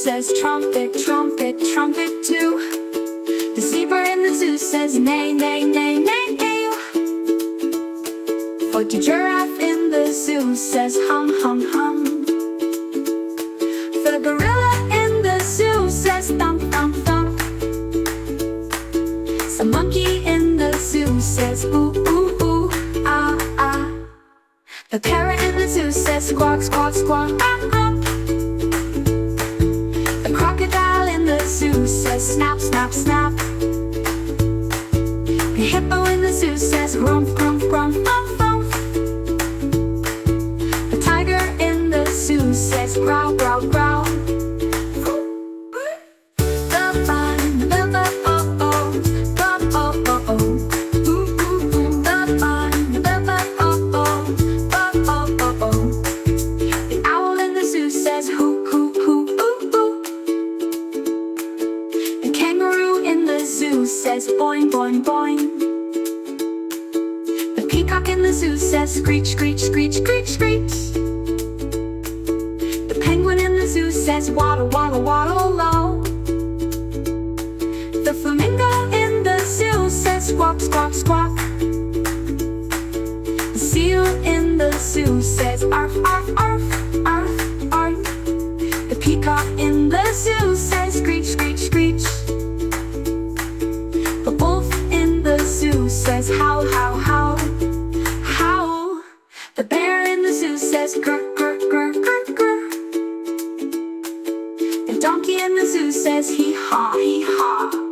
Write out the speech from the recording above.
says trumpet, trumpet, trumpet too. The zebra in the zoo says neigh, neigh, neigh, neigh, neigh. But the giraffe in the zoo says hum, hum, hum. The gorilla in the zoo says thump, thump, thump. The monkey in the zoo says ooh, ooh, ooh, ah, ah. The parrot in the zoo says squawk, squawk, squawk, ah, ah. The crocodile in the zoo says snap, snap, snap. The hippo in the zoo says grumph, grumph, grumph, thump, thump. The tiger in the zoo says growl, growl, growl. Says boing, boing, boing. The peacock in the zoo says screech, screech, screech, screech, screech. The penguin in the zoo says waddle, waddle, waddle, low. The flamingo in the zoo says squawk, squawk, squawk. The seal in the zoo says arf, arf, arf, arf, arf. The peacock in the zoo says screech, screech, screech. The wolf in the zoo says howl, howl, howl, howl. The bear in the zoo says grr, grr, grr, grr, grr. The donkey in the zoo says hee haw, hee haw.